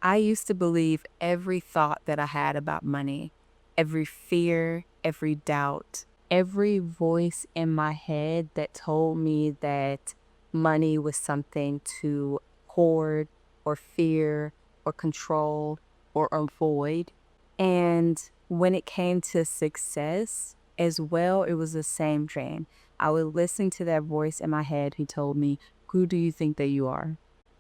I used to believe every thought that I had about money, every fear, every doubt, every voice in my head that told me that money was something to hoard or fear or control or avoid. And when it came to success as well, it was the same thing. I would listen to that voice in my head who told me, "Who do you think that you are?"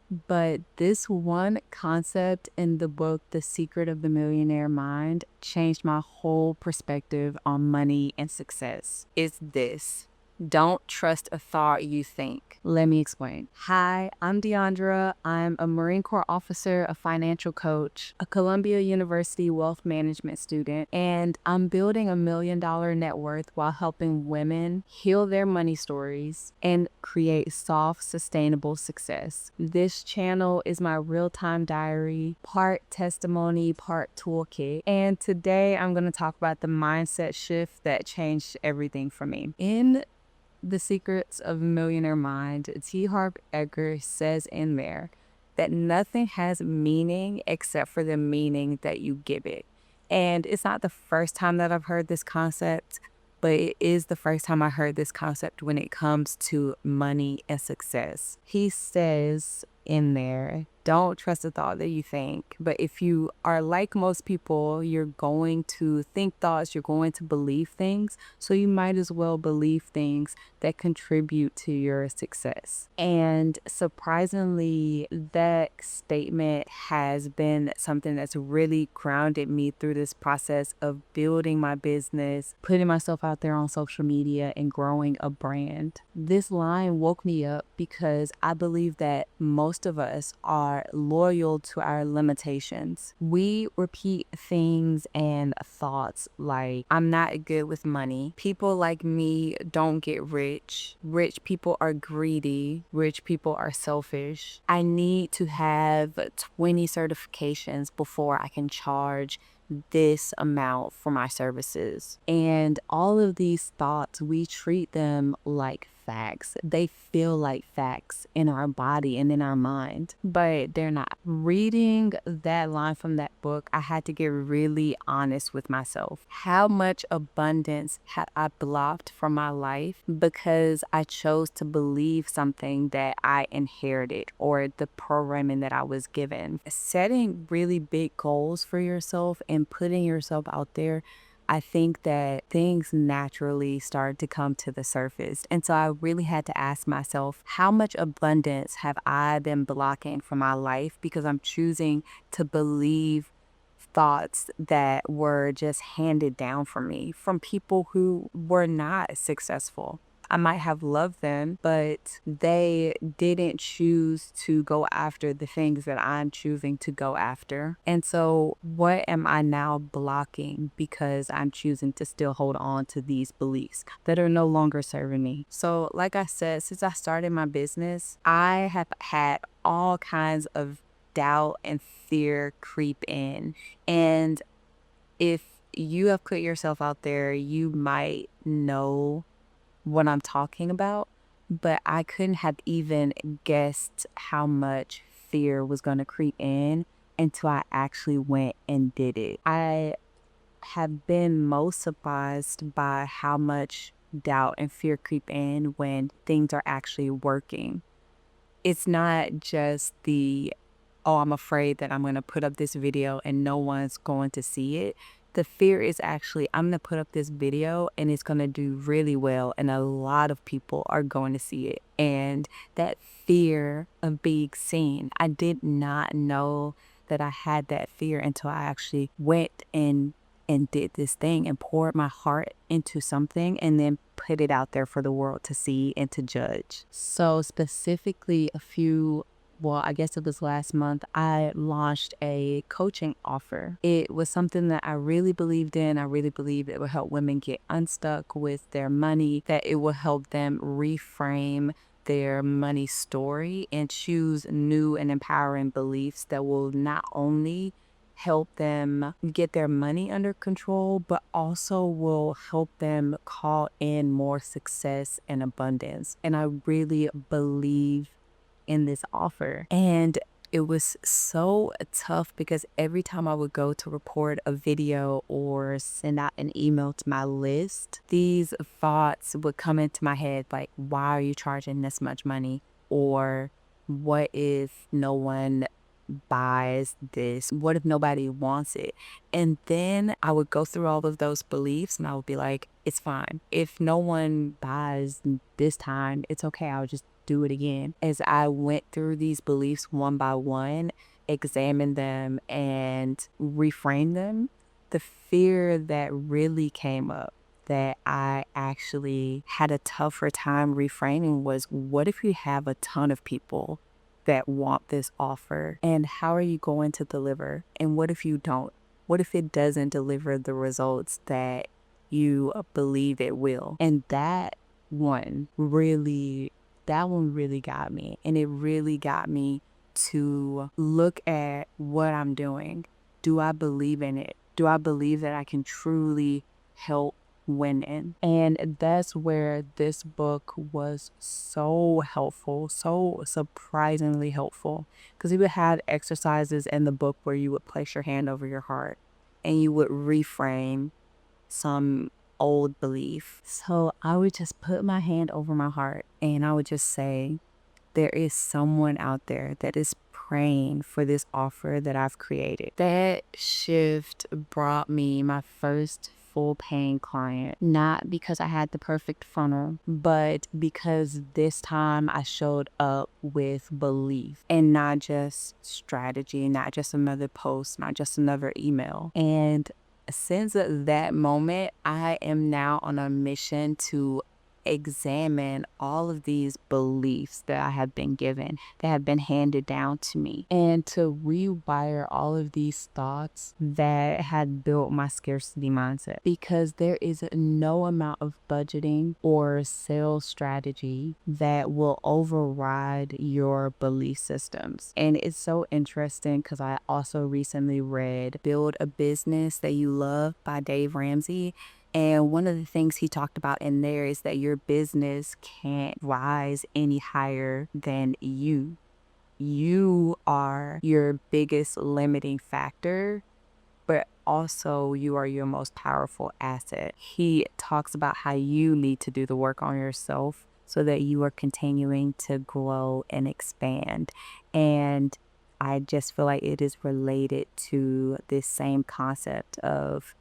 But this one concept in the book, The Secret of the Millionaire Mind, changed my whole perspective on money and success. It's this: don't trust a thought you think. Let me explain. Hi, I'm Deandra. I'm a Marine Corps officer, a financial coach, a Columbia University wealth management student, and I'm building $1 million net worth while helping women heal their money stories and create soft, sustainable success. This channel is my real-time diary, part testimony, part toolkit. And today I'm going to talk about the mindset shift that changed everything for me. In The Secrets of Millionaire Mind, Harv Eker says in there that nothing has meaning except for the meaning that you give it. And it's not the first time that I've heard this concept, but it is the first time I heard this concept when it comes to money and success. He says in there, don't trust the thought that you think. But if you are like most people, you're going to think thoughts, you're going to believe things. So you might as well believe things that contribute to your success. And surprisingly, that statement has been something that's really grounded me through this process of building my business, putting myself out there on social media, and growing a brand. This line woke me up because I believe that most of us are loyal to our limitations. We repeat things and thoughts like, I'm not good with money. People like me don't get rich. Rich people are greedy. Rich people are selfish. I need to have 20 certifications before I can charge this amount for my services. And all of these thoughts, we treat them like facts. They feel like facts in our body and in our mind, but they're not. Reading that line from that book, I had to get really honest with myself. How much abundance had I blocked from my life because I chose to believe something that I inherited or the programming that I was given? Setting really big goals for yourself and putting yourself out there, I think that things naturally start to come to the surface. And so I really had to ask myself, how much abundance have I been blocking from my life because I'm choosing to believe thoughts that were just handed down from me from people who were not successful? I might have loved them, but they didn't choose to go after the things that I'm choosing to go after. And so what am I now blocking because I'm choosing to still hold on to these beliefs that are no longer serving me? So like I said, since I started my business, I have had all kinds of doubt and fear creep in. And if you have put yourself out there, you might know what I'm talking about, but I couldn't have even guessed how much fear was going to creep in until I actually went and did it. I have been most surprised by how much doubt and fear creep in when things are actually working. It's not just the, oh, I'm afraid that I'm going to put up this video and no one's going to see it. The fear is actually, I'm going to put up this video and it's going to do really well and a lot of people are going to see it. And that fear of being seen, I did not know that I had that fear until I actually went and did this thing and poured my heart into something and then put it out there for the world to see and to judge. So specifically I guess it was last month, I launched a coaching offer. It was something that I really believed in. I really believed it would help women get unstuck with their money, that it will help them reframe their money story and choose new and empowering beliefs that will not only help them get their money under control, but also will help them call in more success and abundance. And I really believe in this offer. And it was so tough because every time I would go to record a video or send out an email to my list, these thoughts would come into my head like, why are you charging this much money? Or what if no one buys this? What if nobody wants it? And then I would go through all of those beliefs and I would be like, it's fine. If no one buys this time, it's okay. I'll just do it again. As I went through these beliefs one by one, examined them and reframed them, the fear that really came up that I actually had a tougher time reframing was, what if you have a ton of people that want this offer? And how are you going to deliver? And what if you don't? What if it doesn't deliver the results that you believe it will? And that one really got me. And it really got me to look at what I'm doing. Do I believe in it? Do I believe that I can truly help women? And that's where this book was so helpful, so surprisingly helpful. Because you would have exercises in the book where you would place your hand over your heart and you would reframe some old belief. So I would just put my hand over my heart and I would just say, there is someone out there that is praying for this offer that I've created. That shift brought me my first full paying client, not because I had the perfect funnel, but because this time I showed up with belief and not just strategy, not just another post, not just another email. And since that moment, I am now on a mission to examine all of these beliefs that I have been given, that have been handed down to me, and to rewire all of these thoughts that had built my scarcity mindset. Because there is no amount of budgeting or sales strategy that will override your belief systems. And it's so interesting because I also recently read Build a Business That You Love by Dave Ramsey. And one of the things he talked about in there is that your business can't rise any higher than you. You are your biggest limiting factor, but also you are your most powerful asset. He talks about how you need to do the work on yourself so that you are continuing to grow and expand. And I just feel like it is related to this same concept of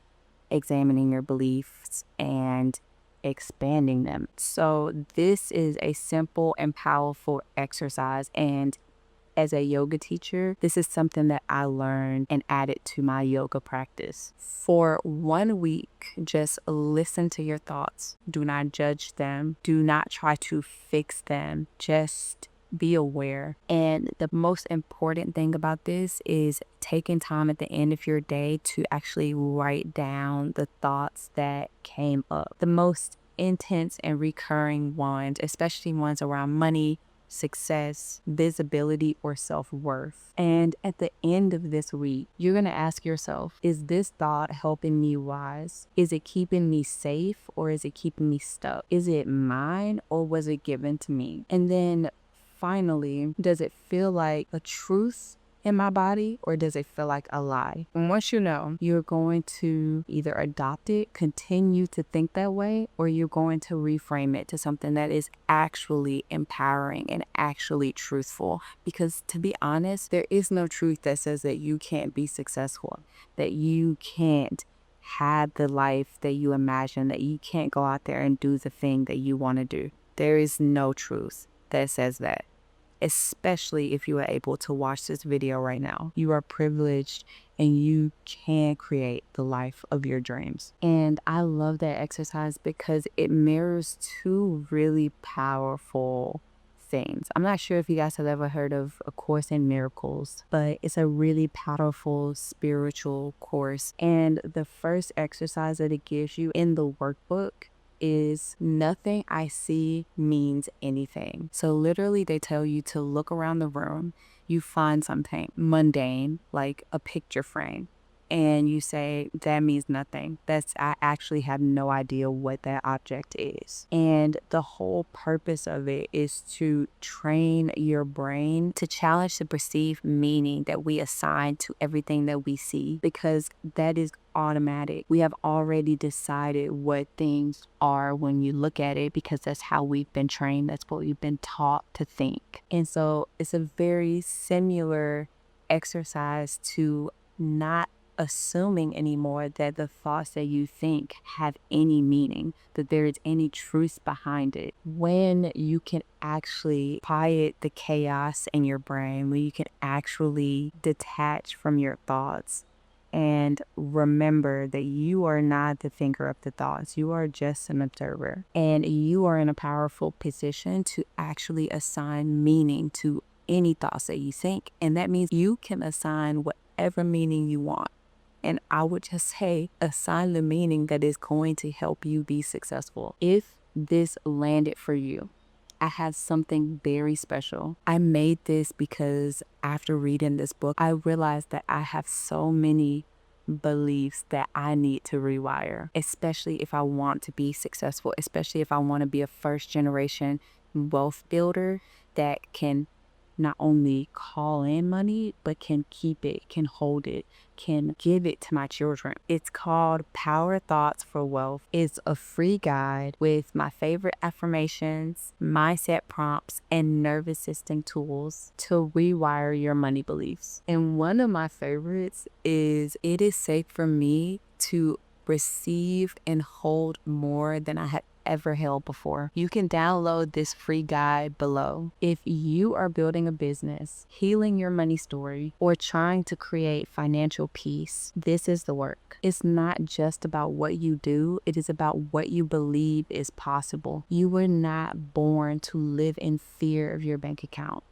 examining your beliefs and expanding them. So this is a simple and powerful exercise, and as a yoga teacher, this is something that I learned and added to my yoga practice. For 1 week, just listen to your thoughts. Do not judge them. Do not try to fix them. Just be aware. And the most important thing about this is taking time at the end of your day to actually write down the thoughts that came up. The most intense and recurring ones, especially ones around money, success, visibility, or self-worth. And at the end of this week, you're going to ask yourself, is this thought helping me rise? Is it keeping me safe, or is it keeping me stuck? Is it mine, or was it given to me? And then finally, does it feel like a truth in my body, or does it feel like a lie? And once you know, you're going to either adopt it, continue to think that way, or you're going to reframe it to something that is actually empowering and actually truthful. Because to be honest, there is no truth that says that you can't be successful, that you can't have the life that you imagine, that you can't go out there and do the thing that you want to do. There is no truth that says that. Especially if you are able to watch this video right now. You are privileged and you can create the life of your dreams. And I love that exercise because it mirrors two really powerful things. I'm not sure if you guys have ever heard of A Course in Miracles, but it's a really powerful spiritual course. And the first exercise that it gives you in the workbook is nothing I see means anything. So literally they tell you to look around the room, you find something mundane like a picture frame, and you say, that means nothing. I actually have no idea what that object is. And the whole purpose of it is to train your brain to challenge the perceived meaning that we assign to everything that we see, because that is automatic. We have already decided what things are when you look at it, because that's how we've been trained. That's what we've been taught to think. And so it's a very similar exercise to not assuming anymore that the thoughts that you think have any meaning, that there is any truth behind it. When you can actually quiet the chaos in your brain, when you can actually detach from your thoughts and remember that you are not the thinker of the thoughts, you are just an observer, and you are in a powerful position to actually assign meaning to any thoughts that you think. And that means you can assign whatever meaning you want. And I would just say, assign the meaning that is going to help you be successful. If this landed for you, I have something very special. I made this because after reading this book, I realized that I have so many beliefs that I need to rewire, especially if I want to be successful, especially if I want to be a first generation wealth builder that can not only call in money, but can keep it, can hold it, can give it to my children. It's called Power Thoughts for Wealth. It's a free guide with my favorite affirmations, mindset prompts, and nervous system tools to rewire your money beliefs. And one of my favorites is, it is safe for me to receive and hold more than I had ever held before. You can download this free guide below. If you are building a business, healing your money story, or trying to create financial peace, this is the work. It's not just about what you do, it is about what you believe is possible. You were not born to live in fear of your bank account.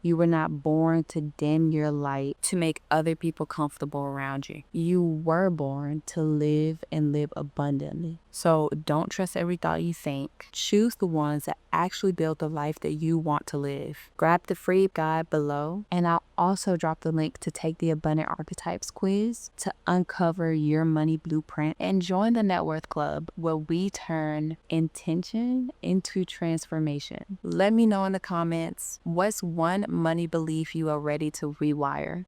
You were not born to dim your light to make other people comfortable around you. You were born to live and live abundantly. So don't trust every thought you think. Choose the ones that actually build the life that you want to live. Grab the free guide below, and I'll also drop the link to take the Abundant Archetypes quiz to uncover your money blueprint, and join the Net Worth Club, where we turn intention into transformation. Let me know in the comments, what's one money belief you are ready to rewire?